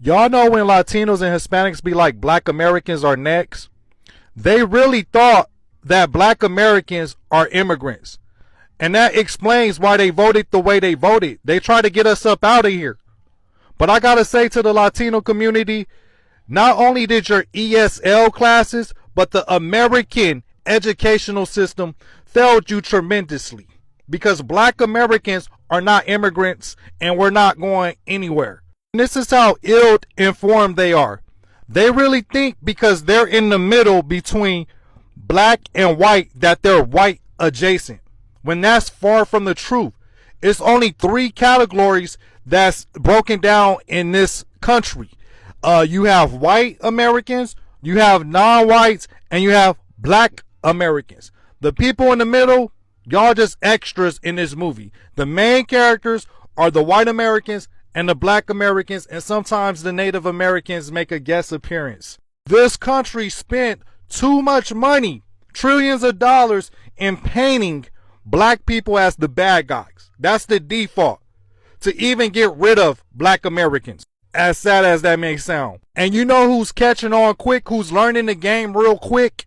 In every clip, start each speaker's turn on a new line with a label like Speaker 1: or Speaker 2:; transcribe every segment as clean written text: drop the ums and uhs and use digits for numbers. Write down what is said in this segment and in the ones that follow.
Speaker 1: Y'all know when Latinos and Hispanics be like, black Americans are next? They really thought that black Americans are immigrants. And that explains why they voted the way they voted. They tried to get us up out of here. But I gotta say to the Latino community, not only did your ESL classes, but the American educational system failed you tremendously. Because black Americans are not immigrants and we're not going anywhere. And this is how ill-informed they are. They really think because they're in the middle between black and white that they're white adjacent. When that's far from the truth. It's only 3 categories that's broken down in this country. You have white Americans, you have non-whites, and you have black Americans. The people in the middle, y'all just extras in this movie. The main characters are the white Americans and the black Americans, and sometimes the Native Americans make a guest appearance. This country spent too much money, trillions of dollars, in painting black people as the bad guys. That's the default. To even get rid of black Americans. As sad as that may sound. And you know who's catching on quick, who's learning the game real quick?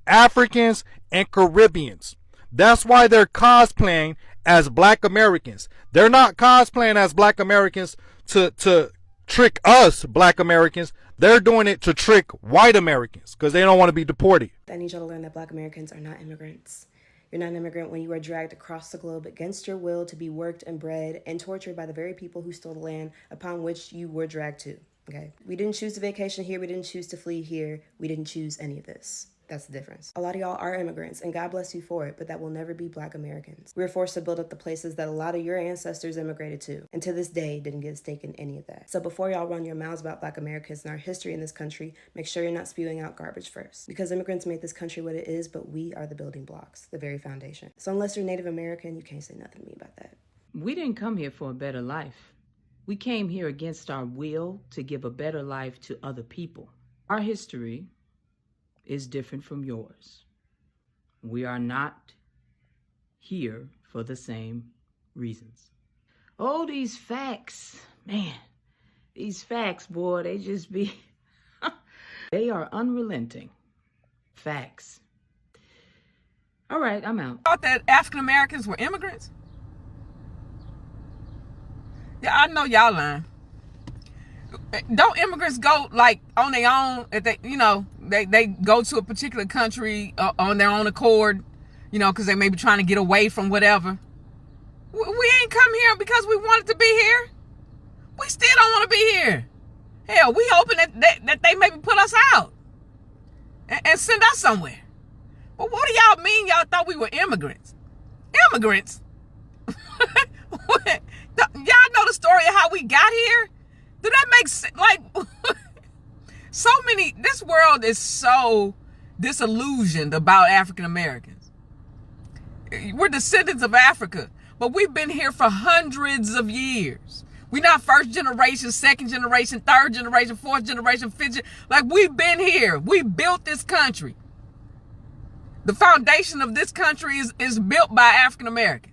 Speaker 1: Africans and Caribbeans. That's why they're cosplaying as black Americans. They're not cosplaying as black Americans to trick us black Americans. They're doing it to trick white Americans because they don't want to be deported.
Speaker 2: I need y'all to learn that black Americans are not immigrants. You're not an immigrant when you are dragged across the globe against your will to be worked and bred and tortured by the very people who stole the land upon which you were dragged to, okay? We didn't choose to vacation here. We didn't choose to flee here. We didn't choose any of this. That's the difference. A lot of y'all are immigrants, and God bless you for it, but that will never be black Americans. We were forced to build up the places that a lot of your ancestors immigrated to, and to this day didn't get a stake in any of that. So before y'all run your mouths about black Americans and our history in this country, make sure you're not spewing out garbage first. Because immigrants made this country what it is, but we are the building blocks, the very foundation. So unless you're Native American, you can't say nothing to me about that.
Speaker 3: We didn't come here for a better life. We came here against our will to give a better life to other people. Our history is different from yours. We are not here for the same reasons. Oh, these facts, man, these facts, boy, they just be, they are unrelenting facts. All right, I'm out.
Speaker 4: Thought that African Americans were immigrants? Yeah, I know y'all lying. Don't immigrants go like on their own? If they, they go to a particular country on their own accord, because they may be trying to get away from whatever. We ain't come here because we wanted to be here. We still don't want to be here. Hell, we hoping that they maybe put us out and send us somewhere. But what do y'all mean? Y'all thought we were immigrants? Immigrants? Y'all know the story of how we got here? Do that make sense? Like, so many, this world is so disillusioned about African Americans. We're descendants of Africa, but we've been here for hundreds of years. We're not first generation, second generation, third generation, fourth generation, fifth generation. Like, we've been here. We built this country. The foundation of this country is built by African Americans.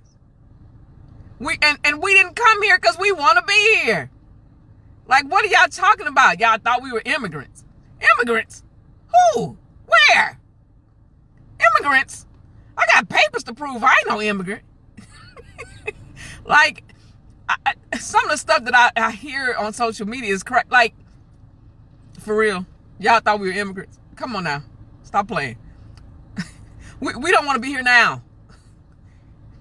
Speaker 4: And we didn't come here because we want to be here. Like, what are y'all talking about? Y'all thought we were immigrants. Immigrants? Who? Where? Immigrants? I got papers to prove I ain't no immigrant. Like, some of the stuff that I hear on social media is correct. Like, for real, y'all thought we were immigrants. Come on now. Stop playing. We don't want to be here now.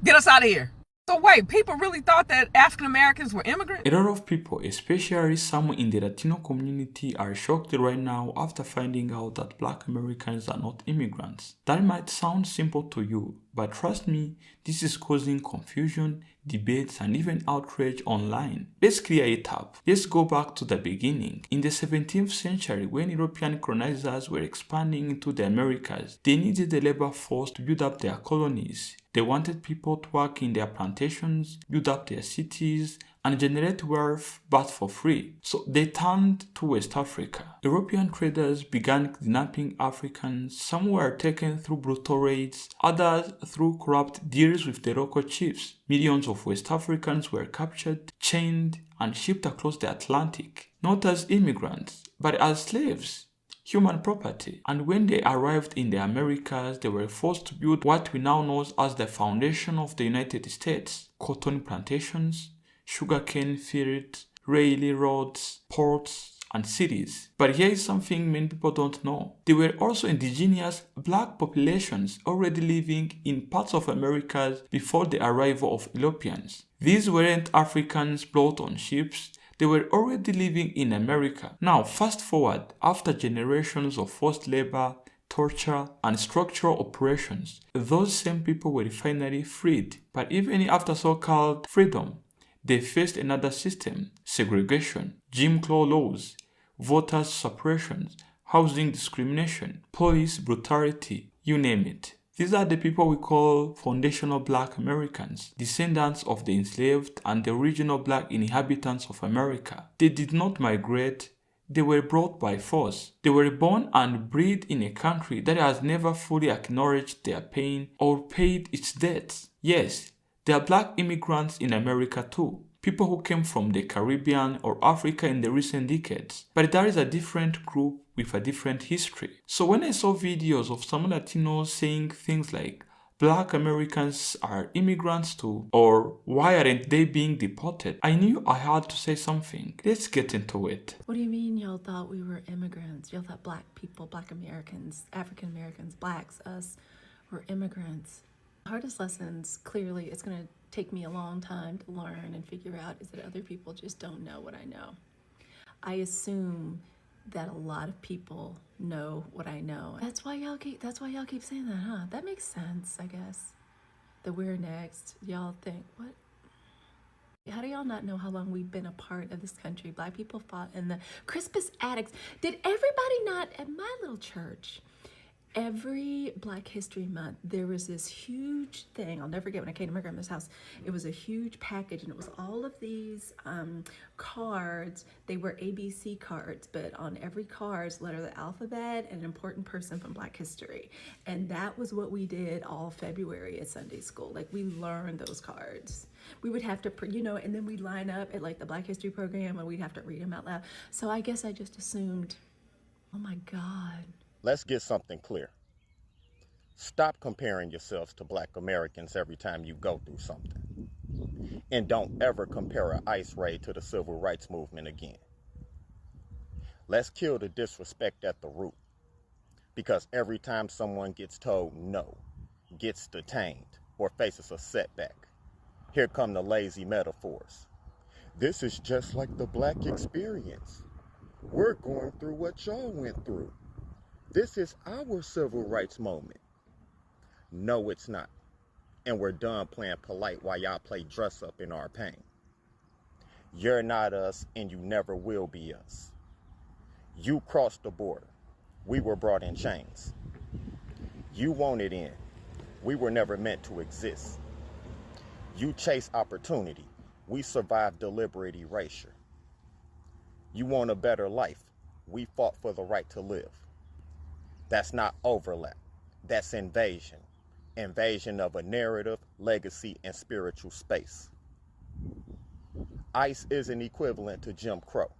Speaker 4: Get us out of here. So wait, people really thought that African Americans were immigrants?
Speaker 5: A lot of people, especially some in the Latino community, are shocked right now after finding out that black Americans are not immigrants. That might sound simple to you, but trust me, this is causing confusion, debates, and even outrage online. Let's clear it up. Let's go back to the beginning. In the 17th century, when European colonizers were expanding into the Americas, they needed the labor force to build up their colonies. They wanted people to work in their plantations, build up their cities, and generate wealth but for free. So they turned to West Africa. European traders began kidnapping Africans. Some were taken through brutal raids, others through corrupt deals with the local chiefs. Millions of West Africans were captured, chained, and shipped across the Atlantic, not as immigrants, but as slaves, human property. And when they arrived in the Americas, they were forced to build what we now know as the foundation of the United States: cotton plantations, sugarcane fields, railroads, ports, and cities. But here is something many people don't know. There were also indigenous black populations already living in parts of Americas before the arrival of Europeans. These weren't Africans brought on ships. They were already living in America. Now, fast forward, after generations of forced labor, torture, and structural operations, those same people were finally freed. But even after so-called freedom, they faced another system: segregation, Jim Crow laws, voter suppression, housing discrimination, police brutality, you name it. These are the people we call foundational black Americans, descendants of the enslaved and the original black inhabitants of America. They did not migrate, they were brought by force. They were born and bred in a country that has never fully acknowledged their pain or paid its debts. Yes, there are black immigrants in America too, people who came from the Caribbean or Africa in the recent decades. But that is a different group with a different history. So when I saw videos of some Latinos saying things like, black Americans are immigrants too, or why aren't they being deported, I knew I had to say something. Let's get into it.
Speaker 6: What do you mean y'all thought we were immigrants? Y'all thought black people, black Americans, African Americans, blacks, us, were immigrants. The hardest lessons, clearly, it's going to take me a long time to learn and figure out, is that other people just don't know what I know. I assume that a lot of people know what I know. That's why y'all keep saying that, huh? That makes sense, I guess. That we're next. Y'all think, what? How do y'all not know how long we've been a part of this country? Black people fought in the Crispus Attucks. Did everybody not, at my little church, every Black History Month, there was this huge thing. I'll never forget when I came to my grandma's house. It was a huge package, and it was all of these cards. They were ABC cards, but on every card, letter of the alphabet and an important person from Black history. And that was what we did all February at Sunday school. Like, we learned those cards. We would have to, and then we'd line up at like the Black History program, and we'd have to read them out loud. So I guess I just assumed, oh my God.
Speaker 7: Let's get something clear. Stop comparing yourselves to black Americans every time you go through something. And don't ever compare an ICE raid to the civil rights movement again. Let's kill the disrespect at the root. Because every time someone gets told no, gets detained, or faces a setback, here come the lazy metaphors. This is just like the black experience. We're going through what y'all went through. This is our civil rights moment. No, it's not. And we're done playing polite while y'all play dress up in our pain. You're not us, and you never will be us. You crossed the border. We were brought in chains. You wanted in. We were never meant to exist. You chase opportunity. We survived deliberate erasure. You want a better life. We fought for the right to live. That's not overlap. That's invasion. Invasion of a narrative, legacy, and spiritual space. ICE isn't equivalent to Jim Crow.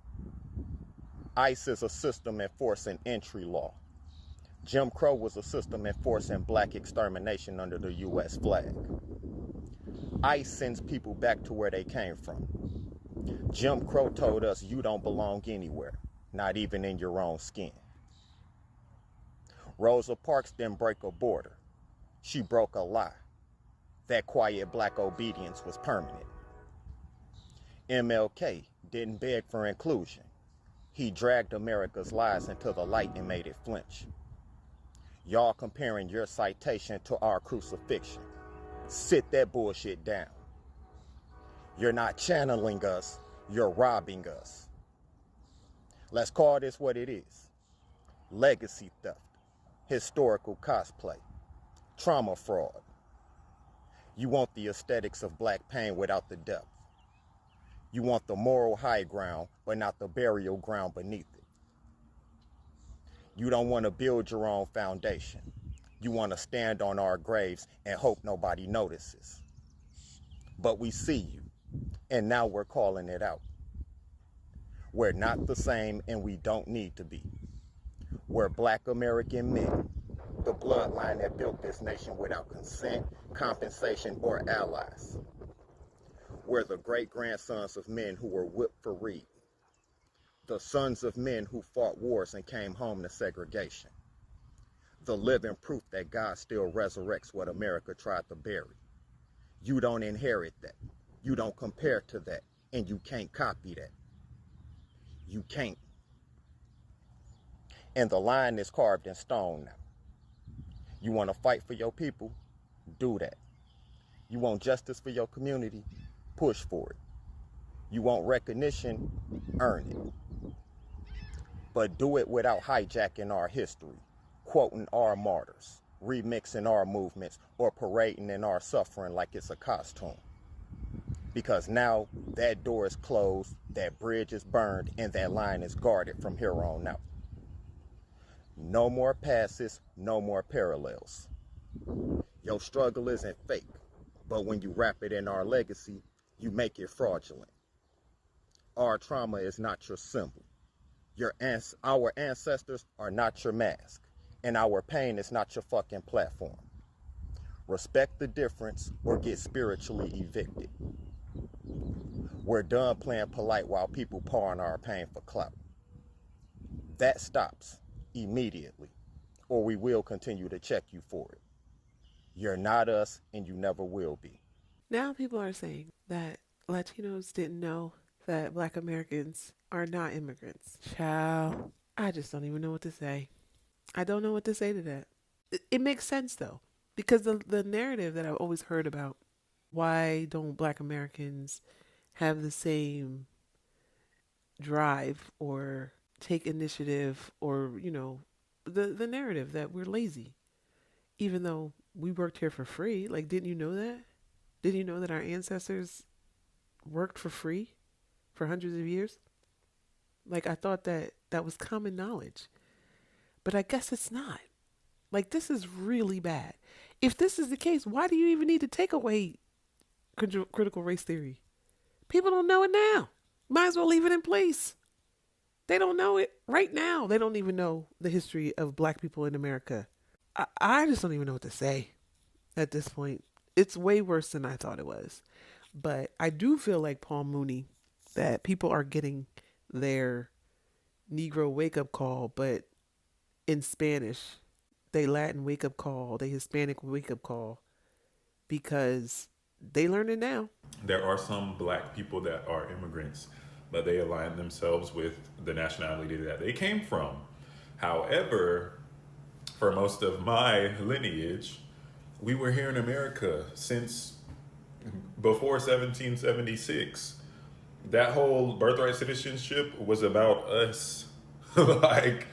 Speaker 7: ICE is a system enforcing entry law. Jim Crow was a system enforcing black extermination under the U.S. flag. ICE sends people back to where they came from. Jim Crow told us you don't belong anywhere, not even in your own skin. Rosa Parks didn't break a border. She broke a lie. That quiet black obedience was permanent. MLK didn't beg for inclusion. He dragged America's lies into the light and made it flinch. Y'all comparing your citation to our crucifixion. Sit that bullshit down. You're not channeling us, you're robbing us. Let's call this what it is. Legacy theft. Historical cosplay, trauma fraud. You want the aesthetics of black pain without the depth. You want the moral high ground, but not the burial ground beneath it. You don't want to build your own foundation. You want to stand on our graves and hope nobody notices. But we see you, and now we're calling it out. We're not the same, and we don't need to be. We're Black American men, the bloodline that built this nation without consent, compensation, or allies. We're the great-grandsons of men who were whipped for reading, the sons of men who fought wars and came home to segregation, the living proof that God still resurrects what America tried to bury. You don't inherit that. You don't compare to that, and you can't copy that. You can't. And the line is carved in stone now. You want to fight for your people? Do that. You want justice for your community? Push for it. You want recognition? Earn it. But do it without hijacking our history, quoting our martyrs, remixing our movements, or parading in our suffering like it's a costume. Because now that door is closed, that bridge is burned, and that line is guarded from here on out. No more passes, no more parallels. Your struggle isn't fake, but when you wrap it in our legacy, you make it fraudulent. Our trauma is not your symbol. Our ancestors are not your mask, and our pain is not your fucking platform. Respect the difference or get spiritually evicted. We're done playing polite while people pouring our pain for clout. That stops immediately, or we will continue to check you for it. You're not us, and you never will be.
Speaker 8: Now people are saying that Latinos didn't know that Black Americans are not immigrants. Child, I just don't even know what to say. I don't know what to say to that. It makes sense though, because the narrative that I've always heard about, why don't Black Americans have the same drive or take initiative, or, you know, the narrative that we're lazy, even though we worked here for free. Like, didn't you know that? Didn't you know that our ancestors worked for free for hundreds of years? Like, I thought that was common knowledge, but I guess it's not. Like, this is really bad. If this is the case, why do you even need to take away critical race theory? People don't know it now. Might as well leave it in place. They don't know it right now. They don't even know the history of Black people in America. I just don't even know what to say at this point. It's way worse than I thought it was. But I do feel like Paul Mooney, that people are getting their Negro wake-up call, but in Spanish. They Latin wake-up call, they Hispanic wake-up call, because they learn it now.
Speaker 9: There are some Black people that are immigrants, but they align themselves with the nationality that they came from. However, for most of my lineage, we were here in America since before 1776. That whole birthright citizenship was about us. Like,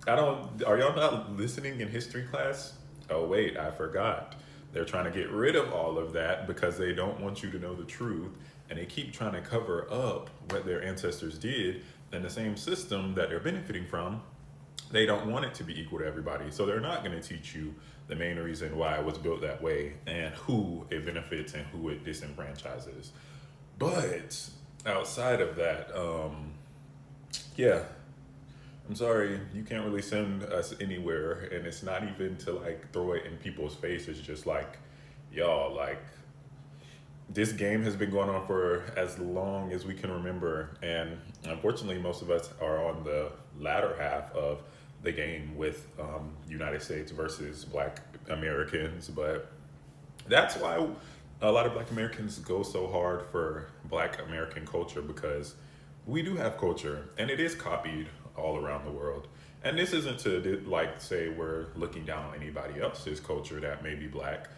Speaker 9: are y'all not listening in history class? Oh wait, I forgot. They're trying to get rid of all of that because they don't want you to know the truth, and they keep trying to cover up what their ancestors did, and the same system that they're benefiting from, they don't want it to be equal to everybody. So they're not going to teach you the main reason why it was built that way and who it benefits and who it disenfranchises. But outside of that, yeah, I'm sorry, you can't really send us anywhere, and it's not even to like throw it in people's face. It's just like, y'all, like, this game has been going on for as long as we can remember, and unfortunately most of us are on the latter half of the game with United States versus Black Americans. But that's why a lot of Black Americans go so hard for Black American culture, because we do have culture and it is copied all around the world. And this isn't to like say we're looking down on anybody else's culture that may be Black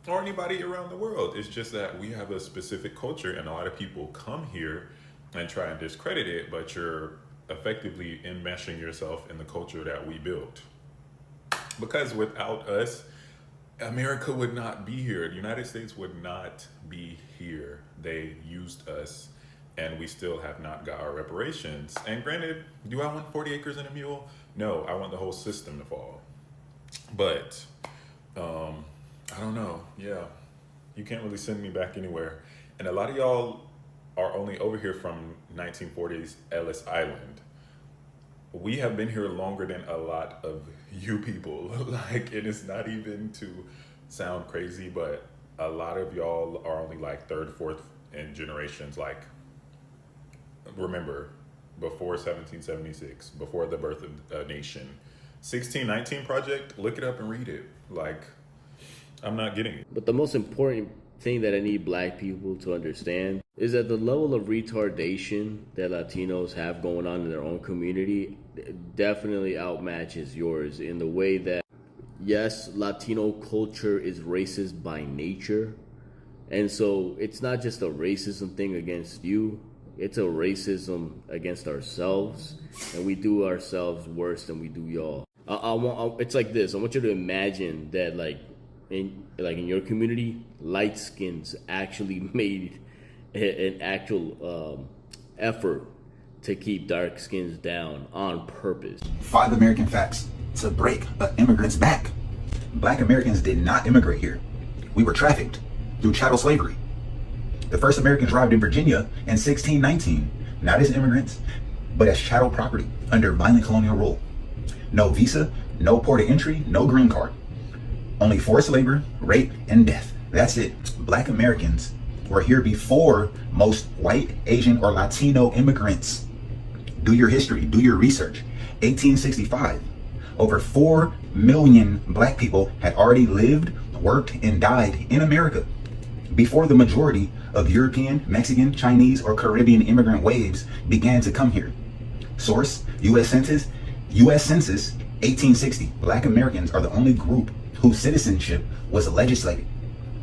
Speaker 9: or anybody around the world. It's just that we have a specific culture, and a lot of people come here and try and discredit it, but you're effectively enmeshing yourself in the culture that we built. Because without us, America would not be here. The United States would not be here. They used us, and we still have not got our reparations. And granted, do I want 40 acres and a mule? No, I want the whole system to fall. But I don't know. Yeah, you can't really send me back anywhere. And a lot of y'all are only over here from 1940s Ellis Island. We have been here longer than a lot of you people. Like, it is not even to sound crazy, but a lot of y'all are only like third, fourth in generations. Like, remember, before 1776, before the birth of a nation, 1619 Project, look it up and read it. Like, I'm not getting it.
Speaker 10: But the most important thing that I need black people to understand is that the level of retardation that Latinos have going on in their own community definitely outmatches yours in the way that, yes, Latino culture is racist by nature. And so it's not just a racism thing against you, it's a racism against ourselves. And we do ourselves worse than we do y'all. It's like this. I want you to imagine that in your community, light skins actually made an actual effort to keep dark skins down on purpose.
Speaker 11: 5 American facts to break an immigrant's back. Black Americans did not immigrate here. We were trafficked through chattel slavery. The first Americans arrived in Virginia in 1619, not as immigrants, but as chattel property under violent colonial rule. No visa, no port of entry, no green card. Only forced labor, rape, and death. That's it. Black Americans were here before most white, Asian, or Latino immigrants. Do your history, do your research. 1865, over 4 million black people had already lived, worked, and died in America before the majority of European, Mexican, Chinese, or Caribbean immigrant waves began to come here. Source, U.S. Census, 1860. Black Americans are the only group whose citizenship was legislated.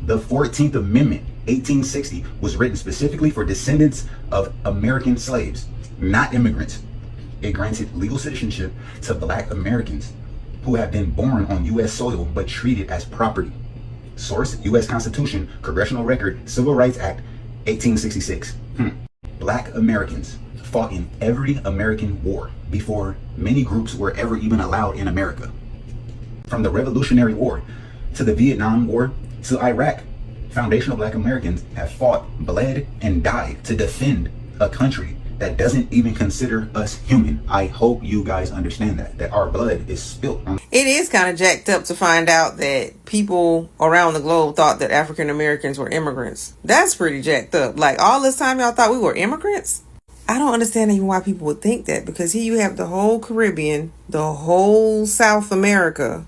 Speaker 11: The 14th Amendment, 1860, was written specifically for descendants of American slaves, not immigrants. It granted legal citizenship to Black Americans who have been born on U.S. soil but treated as property. Source, U.S. Constitution, Congressional Record, Civil Rights Act, 1866. Black Americans fought in every American war before many groups were ever even allowed in America. From the Revolutionary War to the Vietnam War to Iraq, foundational Black Americans have fought, bled, and died to defend a country that doesn't even consider us human. I hope you guys understand that our blood is spilt on.
Speaker 4: It is kind of jacked up to find out that people around the globe thought that African Americans were immigrants. That's pretty jacked up. Like, all this time y'all thought we were immigrants? I don't understand even why people would think that, because here you have the whole Caribbean, the whole South America,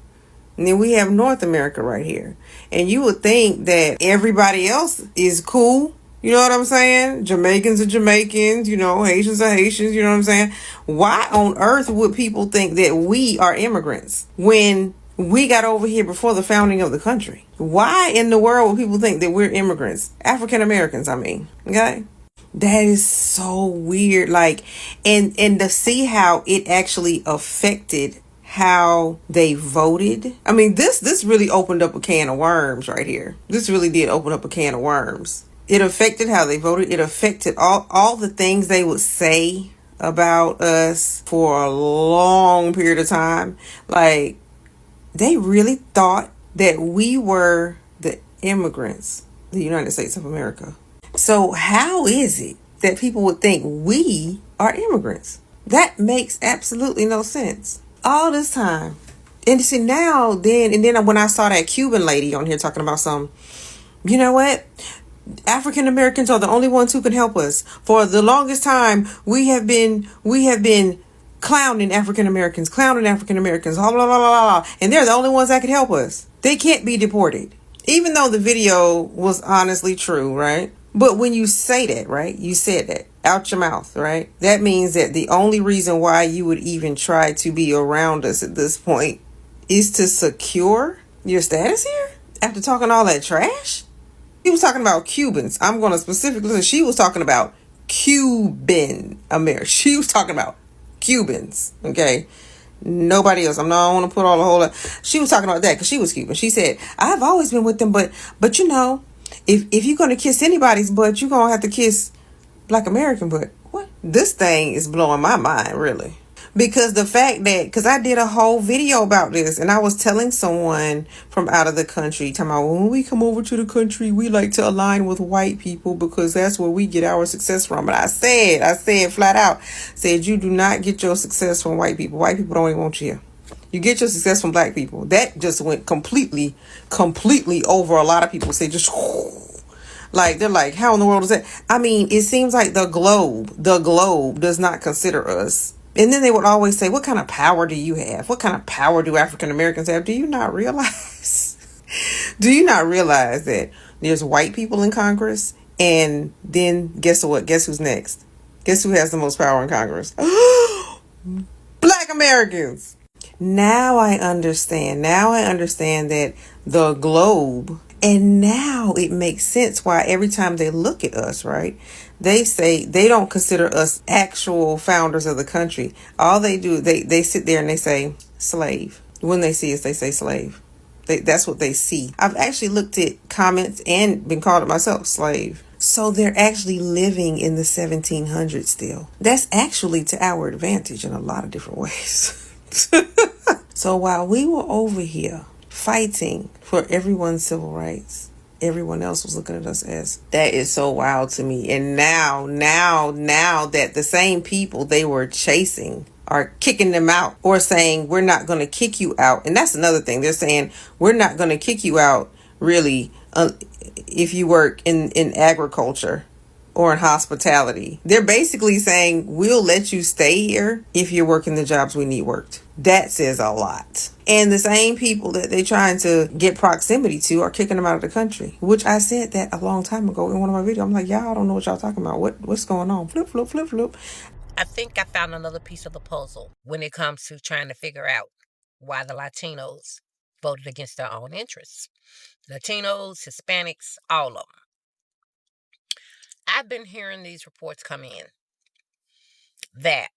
Speaker 4: and then we have North America right here. And you would think that everybody else is cool. You know what I'm saying? Jamaicans are Jamaicans, Haitians are Haitians, you know what I'm saying? Why on earth would people think that we are immigrants when we got over here before the founding of the country? Why in the world would people think that we're immigrants? African Americans, I mean, okay? That is so weird. Like, and to see how it actually affected how they voted. I mean, this really opened up a can of worms right here. This really did open up a can of worms. It affected how they voted. It affected all the things they would say about us for a long period of time. Like, they really thought that we were the immigrants, the United States of America. So how is it that people would think we are immigrants? That makes absolutely no sense. All this time. And see, now, then when I saw that Cuban lady on here talking about you know what? African Americans are the only ones who can help us. For the longest time, we have been clowning African Americans, blah, blah, blah, blah, blah, and they're the only ones that can help us. They can't be deported. Even though the video was honestly true, right? But when you say that, right? You said that out your mouth, right? That means that the only reason why you would even try to be around us at this point is to secure your status here? After talking all that trash? She was talking about Cubans. I'm going to specifically say she was talking about Cuban America. She was talking about Cubans, okay? Nobody else. I don't want to put all the whole... She was talking about that because she was Cuban. She said, I've always been with them, but if you're going to kiss anybody's butt, you're going to have to kiss
Speaker 12: Black American, but what? This thing is blowing my mind, really. Because the fact that, because I did a whole video about this, and I was telling someone from out of the country, talking about when we come over to the country, we like to align with white people because that's where we get our success from. But I said flat out, said you do not get your success from white people. White people don't even want you here. You get your success from black people. That just went completely over a lot of people. Say just like, they're like, how in the world is that? I mean, it seems like the globe does not consider us. And then they would always say, what kind of power do you have? What kind of power do African Americans have? Do you not realize? Do you not realize that there's white people in Congress? And then guess what? Guess who's next? Guess who has the most power in Congress? Black Americans. Now I understand. Now I understand that the globe, and now it makes sense why every time they look at us, right, they say they don't consider us actual founders of the country. All they do, they sit there and they say slave. When they see us, they say slave. That's what they see. I've actually looked at comments and been called it myself, slave. So they're actually living in the 1700s still. That's actually to our advantage in a lot of different ways. So while we were over here fighting for everyone's civil rights, everyone else was looking at us as, that is so wild to me. And now that the same people they were chasing are kicking them out or saying, we're not going to kick you out. And that's another thing. They're saying, we're not going to kick you out, really, if you work in agriculture or in hospitality. They're basically saying, we'll let you stay here if you're working the jobs we need worked. That says a lot. And the same people that they're trying to get proximity to are kicking them out of the country, which I said that a long time ago in one of my videos. I'm like, y'all don't know what y'all talking about. What's going on? Flip, flip, flip, flip.
Speaker 4: I think I found another piece of the puzzle when it comes to trying to figure out why the Latinos voted against their own interests. Latinos, Hispanics, all of them. I've been hearing these reports come in that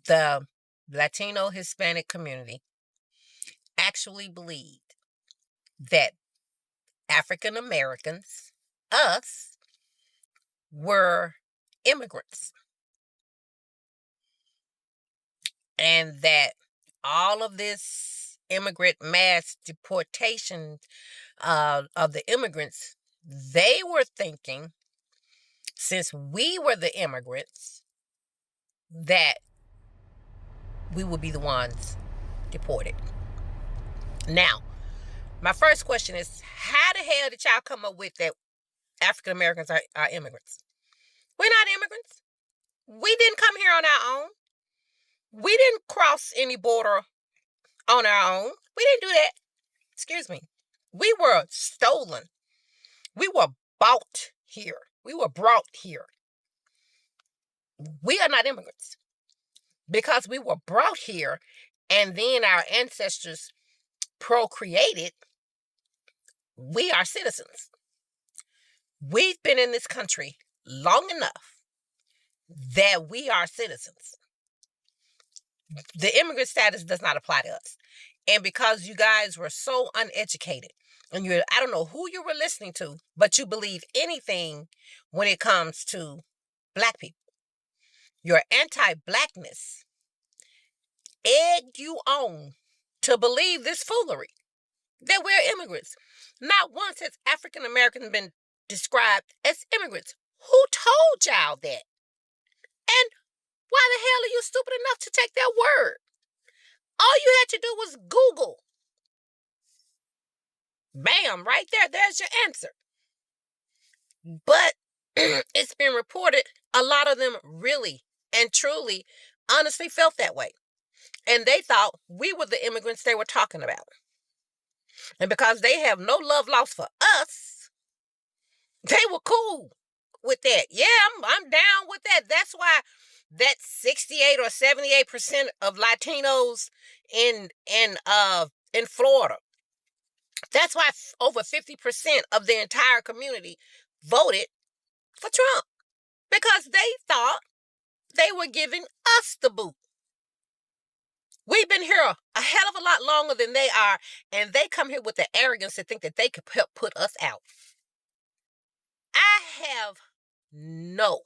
Speaker 4: the Latino Hispanic community actually believed that African Americans, us, were immigrants. And that all of this immigrant mass deportation of the immigrants, they were thinking, since we were the immigrants, that we would be the ones deported. Now, my first question is, how the hell did y'all come up with that African Americans are immigrants? We're not immigrants. We didn't come here on our own. We didn't cross any border on our own. We didn't do that. Excuse me. We were stolen. We were bought here. We were brought here. We are not immigrants because we were brought here and then our ancestors procreated. We are citizens. We've been in this country long enough that we are citizens. The immigrant status does not apply to us. And because you guys were so uneducated, and I don't know who you were listening to, but you believe anything when it comes to black people. Your anti-blackness egged you on to believe this foolery, that we're immigrants. Not once has African Americans been described as immigrants. Who told y'all that? And why the hell are you stupid enough to take their word? All you had to do was Google. Bam, right there. There's your answer. But it's been reported a lot of them really and truly, honestly felt that way. And they thought we were the immigrants they were talking about. And because they have no love lost for us, they were cool with that. Yeah, I'm down with that. That's why that 68 or 78% of Latinos in Florida, that's why over 50% of the entire community voted for Trump, because they thought they were giving us the boot. We've been here a hell of a lot longer than they are, and they come here with the arrogance to think that they could put us out.
Speaker 13: I have no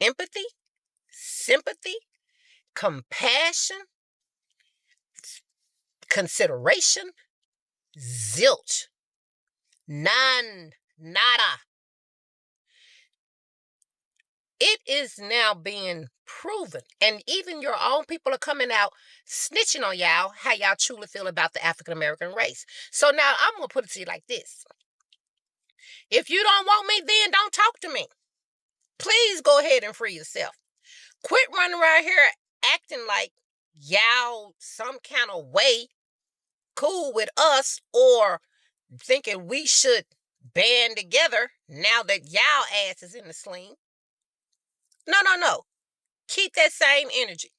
Speaker 13: empathy, sympathy, compassion, consideration, zilch, none, nada. It is now being proven, and even your own people are coming out snitching on y'all how y'all truly feel about the African American race. So now I'm going to put it to you like this. If you don't want me, then don't talk to me. Please go ahead and free yourself. Quit running around here acting like y'all some kind of way cool with us or thinking we should band together now that y'all ass is in the sling. No. Keep that same energy.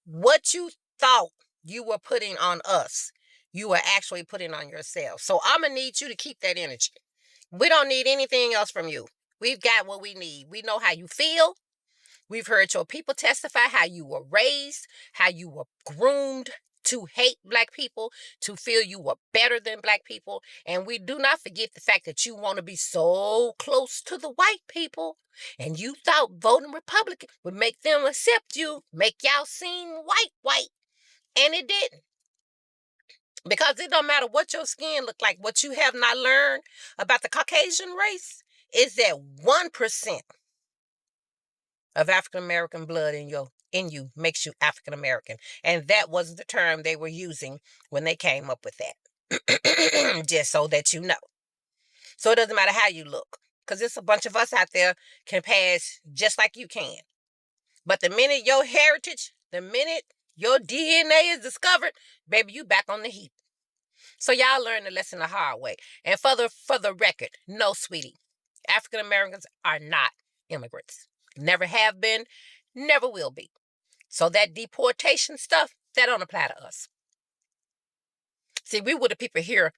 Speaker 13: What you thought you were putting on us, you were actually putting on yourself. So I'm going to need you to keep that energy. We don't need anything else from you. We've got what we need. We know how you feel. We've heard your people testify how you were raised, how you were groomed to hate black people, to feel you were better than black people. And we do not forget the fact that you want to be so close to the white people. And you thought voting Republican would make them accept you, make y'all seem white. And it didn't. Because it don't matter what your skin look like. What you have not learned about the Caucasian race is that 1% of African American blood in you makes you African American. And that wasn't the term they were using when they came up with that. Just so that you know. So it doesn't matter how you look. Because there's a bunch of us out there can pass just like you can. But the minute your heritage, the minute your DNA is discovered, baby, you back on the heap. So y'all learn the lesson the hard way. And for the record, no, sweetie, African Americans are not immigrants. Never have been, never will be. So that deportation stuff, that don't apply to us. See, we were the people here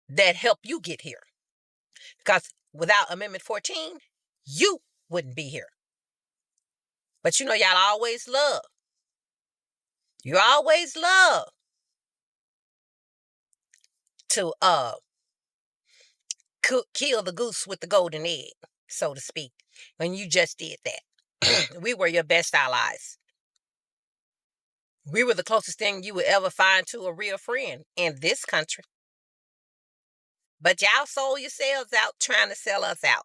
Speaker 13: that helped you get here. Because without Amendment 14, you wouldn't be here. But you know, y'all always love. You always love to kill the goose with the golden egg, so to speak, when you just did that. We were your best allies. We were the closest thing you would ever find to a real friend in this country. But y'all sold yourselves out trying to sell us out.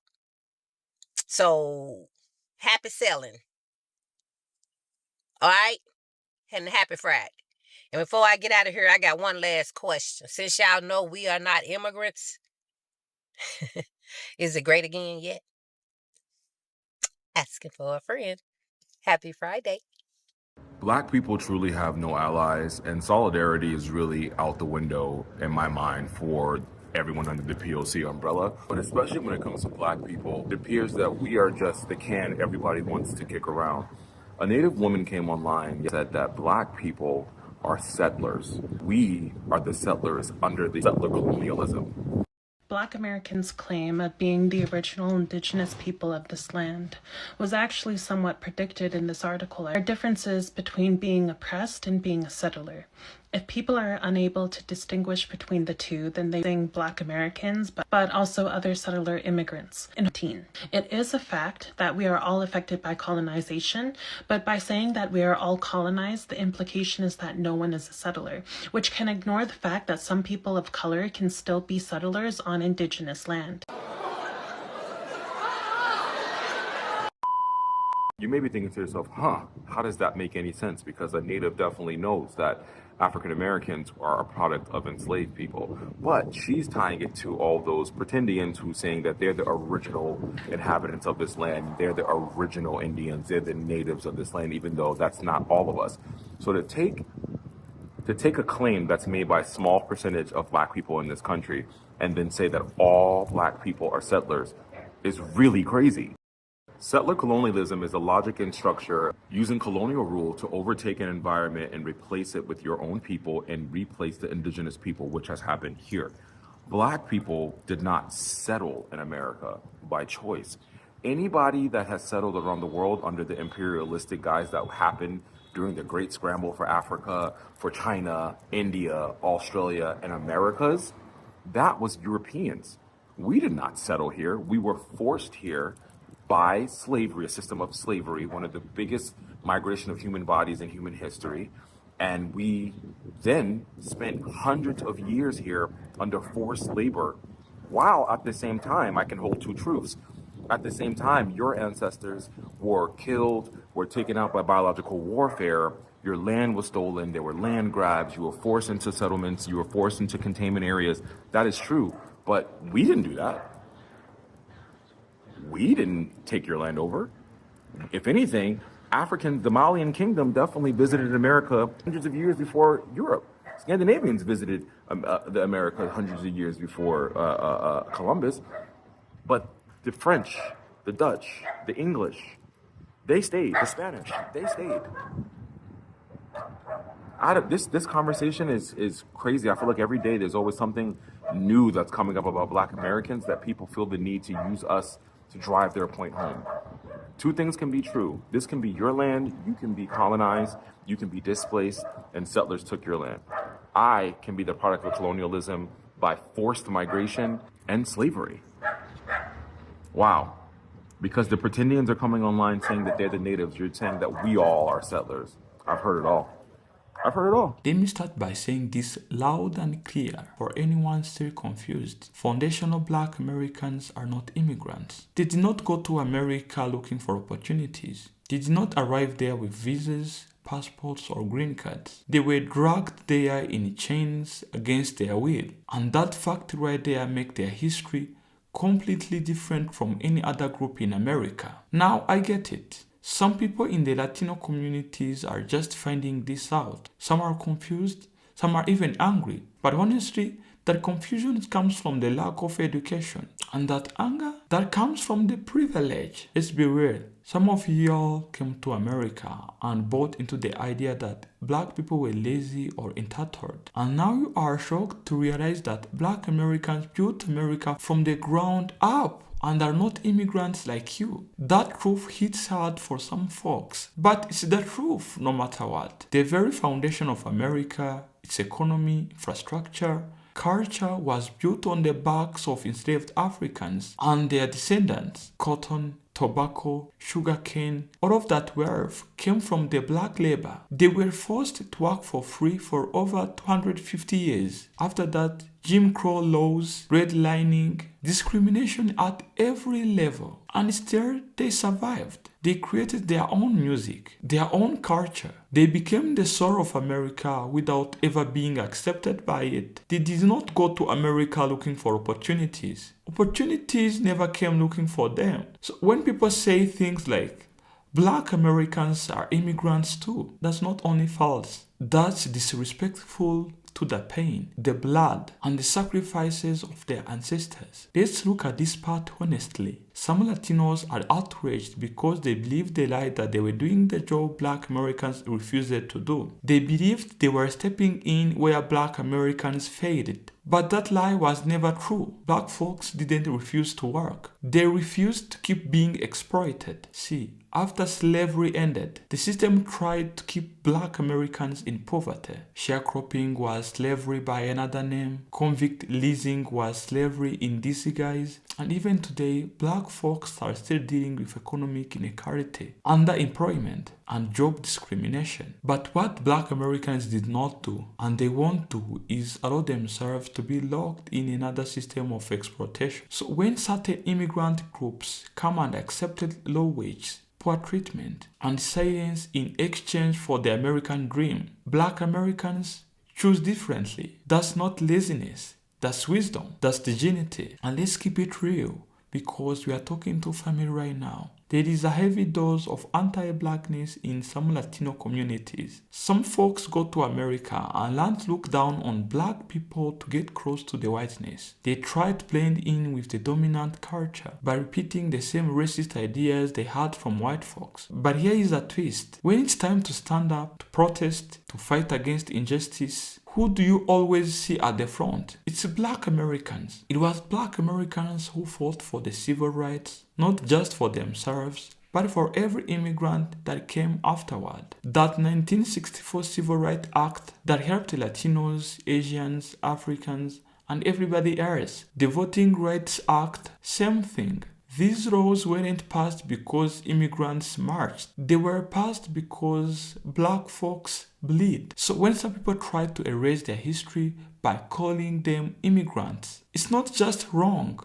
Speaker 13: So, happy selling. All right? And happy Friday. And before I get out of here, I got one last question. Since y'all know we are not immigrants, is it great again yet? Asking for a friend. Happy Friday.
Speaker 14: Black people truly have no allies, and solidarity is really out the window in my mind for everyone under the POC umbrella. But especially when it comes to black people, it appears that we are just the can everybody wants to kick around. A Native woman came online and said that black people are settlers. We are the settlers under the settler colonialism.
Speaker 15: Black Americans' claim of being the original indigenous people of this land was actually somewhat predicted in this article. There are differences between being oppressed and being a settler. If people are unable to distinguish between the two, then they think Black Americans, but also other settler immigrants. It is a fact that we are all affected by colonization, but by saying that we are all colonized, the implication is that no one is a settler, which can ignore the fact that some people of color can still be settlers on indigenous land.
Speaker 14: You may be thinking to yourself, how does that make any sense? Because a Native definitely knows that African Americans are a product of enslaved people. But she's tying it to all those pretendians who saying that they're the original inhabitants of this land. They're the original Indians. They're the natives of this land, even though that's not all of us. So to take a claim that's made by a small percentage of black people in this country and then say that all black people are settlers is really crazy. Settler colonialism is a logic and structure using colonial rule to overtake an environment and replace it with your own people and replace the indigenous people, which has happened here. Black people did not settle in America by choice. Anybody that has settled around the world under the imperialistic guise that happened during the Great Scramble for Africa, for China, India, Australia, and Americas, that was Europeans. We did not settle here. We were forced here by slavery, a system of slavery, one of the biggest migration of human bodies in human history. And we then spent hundreds of years here under forced labor, while at the same time, I can hold two truths. At the same time, your ancestors were killed, were taken out by biological warfare, your land was stolen, there were land grabs, you were forced into settlements, you were forced into containment areas. That is true, but we didn't do that. We didn't take your land over. If anything, the Malian kingdom definitely visited America hundreds of years before Europe. Scandinavians visited the America hundreds of years before Columbus. But the French, the Dutch, the English, they stayed. The Spanish, they stayed. This conversation is crazy. I feel like every day there's always something new that's coming up about Black Americans that people feel the need to use us to drive their point home. Two things can be true. This can be your land, you can be colonized, you can be displaced, and settlers took your land. I can be the product of colonialism by forced migration and slavery. Wow. Because the pretendians are coming online saying that they're the natives, you're saying that we all are settlers. I've heard it all. I've heard it all.
Speaker 5: Let me start by saying this loud and clear for anyone still confused. Foundational Black Americans are not immigrants. They did not go to America looking for opportunities. They did not arrive there with visas, passports, or green cards. They were dragged there in chains against their will. And that fact right there makes their history completely different from any other group in America. Now I get it. Some people in the Latino communities are just finding this out. Some are confused, some are even angry. But honestly, that confusion comes from the lack of education. And that anger, that comes from the privilege. Let's be real. Some of y'all came to America and bought into the idea that Black people were lazy or entitled. And now you are shocked to realize that Black Americans built America from the ground up and are not immigrants like you. That truth hits hard for some folks, but it's the truth no matter what. The very foundation of America, its economy, infrastructure, culture was built on the backs of enslaved Africans and their descendants. Cotton, tobacco, sugarcane, all of that wealth came from the Black labor. They were forced to work for free for over 250 years. After that, Jim Crow laws, redlining, discrimination at every level. And still, they survived. They created their own music, their own culture. They became the soul of America without ever being accepted by it. They did not go to America looking for opportunities. Opportunities never came looking for them. So when people say things like, Black Americans are immigrants too, that's not only false, that's disrespectful to the pain, the blood, and the sacrifices of their ancestors. Let's look at this part honestly. Some Latinos are outraged because they believe the lie that they were doing the job Black Americans refused to do. They believed they were stepping in where Black Americans failed. But that lie was never true. Black folks didn't refuse to work. They refused to keep being exploited. See, after slavery ended, the system tried to keep Black Americans in poverty. Sharecropping was slavery by another name. Convict leasing was slavery in disguise. And even today, Black folks are still dealing with economic inequality, underemployment, and job discrimination. But what Black Americans did not do, and they won't do, is allow themselves to be locked in another system of exploitation. So when certain immigrant groups come and accepted low wages, poor treatment, and silence in exchange for the American dream, Black Americans choose differently. That's not laziness, that's wisdom, that's dignity. And let's keep it real, because we are talking to family right now. There is a heavy dose of anti-Blackness in some Latino communities. Some folks go to America and learn to look down on Black people to get close to the whiteness. They try to blend in with the dominant culture by repeating the same racist ideas they had from white folks. But here is a twist. When it's time to stand up, to protest, to fight against injustice, who do you always see at the front? It's Black Americans. It was Black Americans who fought for the civil rights, not just for themselves, but for every immigrant that came afterward. That 1964 Civil Rights Act that helped Latinos, Asians, Africans, and everybody else. The Voting Rights Act, same thing. These laws weren't passed because immigrants marched. They were passed because black folks bleed. So when some people try to erase their history by calling them immigrants, it's not just wrong,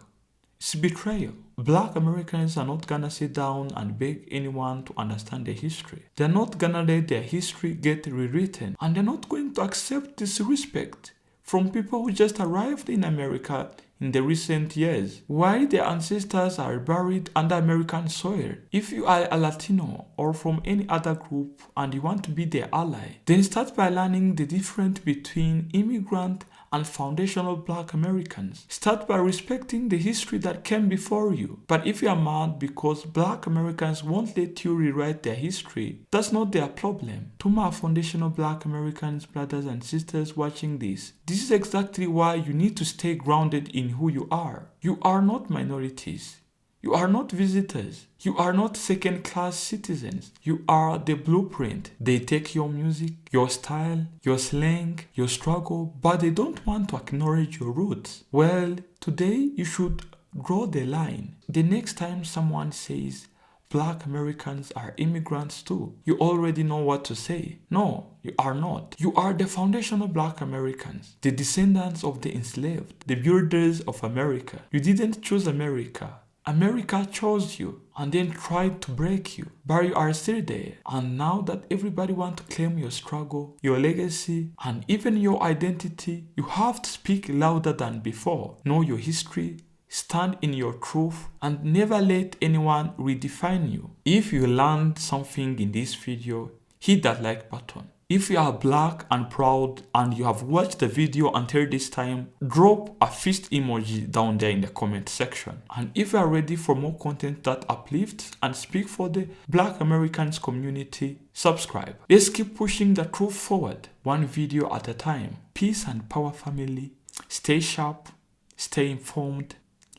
Speaker 5: it's betrayal. Black Americans are not gonna sit down and beg anyone to understand their history. They're not gonna let their history get rewritten, and they're not going to accept disrespect from people who just arrived in America in the recent years, while their ancestors are buried under American soil. If you are a Latino or from any other group and you want to be their ally, then start by learning the difference between immigrant and foundational black Americans. Start by respecting the history that came before you. But if you are mad because black Americans won't let you rewrite their history, that's not their problem. To my foundational black Americans, brothers and sisters watching this is exactly why you need to stay grounded in who you are. You are not minorities. You are not visitors. You are not second-class citizens. You are the blueprint. They take your music, your style, your slang, your struggle, but they don't want to acknowledge your roots. Well, today you should draw the line. The next time someone says, Black Americans are immigrants too, you already know what to say. No, you are not. You are the foundational Black Americans, the descendants of the enslaved, the builders of America. You didn't choose America. America chose you and then tried to break you, but you are still there. And now that everybody wants to claim your struggle, your legacy, and even your identity, you have to speak louder than before. Know your history, stand in your truth, and never let anyone redefine you. If you learned something in this video, hit that like button. If you are black and proud and you have watched the video until this time, drop a fist emoji down there in the comment section. And if you are ready for more content that uplifts and speak for the Black Americans community, subscribe. Let's keep pushing the truth forward, one video at a time. Peace and power, family. Stay sharp, stay informed,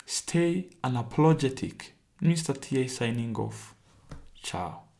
Speaker 5: stay unapologetic. Mr. TA signing off. Ciao.